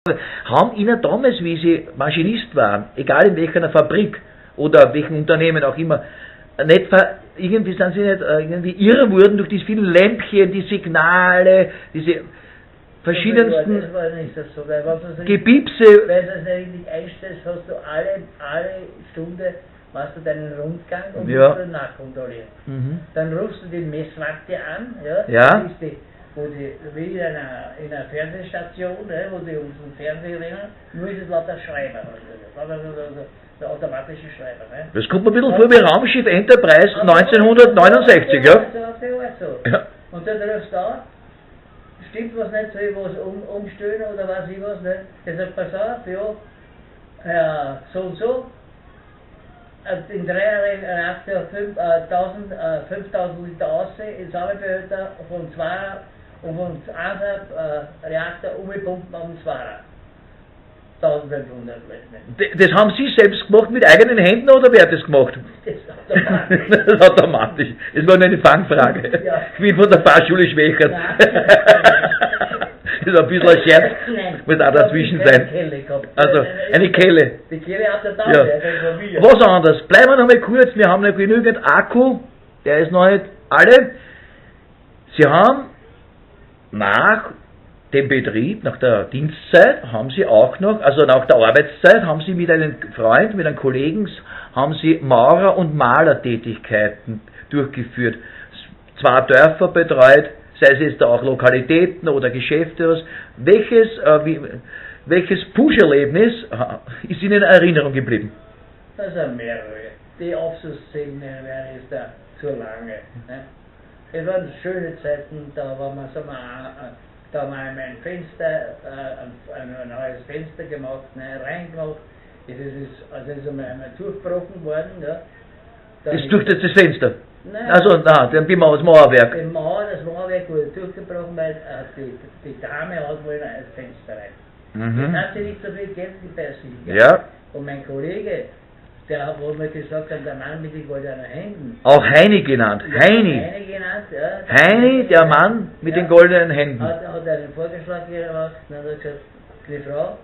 Haben Ihnen damals, wie Sie Maschinist waren, egal in welcher Fabrik oder welchem Unternehmen auch immer, nicht irgendwie sind Sie nicht irgendwie irre wurden durch diese vielen Lämpchen, die Signale, diese verschiedensten das war nicht das so, weil Gepiepse. wenn du es nicht richtig einstellst, hast du alle Stunde machst du deinen Rundgang und musst du nachkontrollieren. Dann rufst du die Messwarte an, ja. Wie in einer Fernsehstation, wo die unseren Fernseher rennen, nur ist es lauter Schreiber. Der automatische Schreiber. Ne? Das kommt mir ein bisschen vor wie Raumschiff Enterprise 1969, ja? So. Ja. Und dann rufst du an, stimmt was nicht, soll ich was umstellen oder weiß ich was nicht. Der sagt, pass auf, ja, so und so. In 3 Reaktor 5000 Liter aussehen, in Sammelbehälter von 2 und von 1 Reaktor umgepumpt auf den 2. 1500 Liter. Das haben Sie selbst gemacht mit eigenen Händen oder wer hat das gemacht? Das automatisch. Das automatisch. Das war nur eine Fangfrage. Ja. Ich bin von der Fahrschule Schwächert. Das ist ein bisschen ein Scherz, muss auch dazwischen sein. Also, eine Kelle. Die Kelle hat der Taufe, ja. Was anderes. Bleiben wir noch mal kurz, wir haben noch genügend Akku, der ist noch nicht alle. Sie haben nach dem Betrieb, nach der Dienstzeit, haben Sie auch noch, also nach der Arbeitszeit, haben Sie mit einem Freund, mit einem Kollegen, haben Sie Maurer- und Malertätigkeiten durchgeführt. 2 Dörfer betreut, sei es jetzt auch Lokalitäten oder Geschäfte. Welches Push-Erlebnis ist Ihnen in Erinnerung geblieben? Das sind mehrere. Die Aufzuzählen wäre jetzt da zu lange. Ne? Es waren schöne Zeiten, da haben wir ein Fenster, ein neues Fenster gemacht, reingemacht. Es ist einmal durchgebrochen worden. Ja. Durch das Fenster? Nein. Also, das Mauerwerk. Das Mauerwerk wurde durchgebrochen, weil die Dame hat wohl ein Fenster rein. Das hat sie nicht so viel Geld bei sich. Ja. Und mein Kollege, der, wo mir gesagt hat, der Mann mit den goldenen Händen. Auch Heini genannt. Heini. Heini genannt, ja. Heini, der Mann mit den goldenen Händen. Hat einen Vorgeschlag gemacht und dann hat er gesagt, die Frau,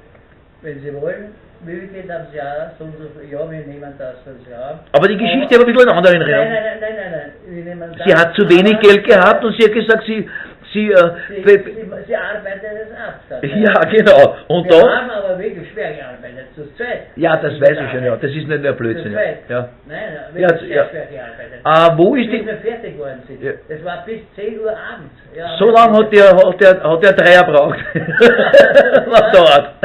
wenn Sie wollen, wie viel geht aufs Jahr? So und so, ja, wir nehmen das aufs Jahr. Aber die Geschichte war ein bisschen eine andere in Erinnerung. Nein. Wir nehmen das. Sie hat zu wenig Geld gehabt und sie hat gesagt, sie arbeitet es ab. Das ja, genau. Und wir haben aber wirklich schwer gearbeitet, zu zweit. Ja, das weiß ich schon, ja. Das ist nicht nur Blödsinn. Zu zweit. Ja. Nein, wir haben sehr schwer gearbeitet. Wo ist bis wir fertig geworden sind. Ja. Das war bis 10 Uhr abends. Ja, so lange hat der Dreier braucht. Was dauert.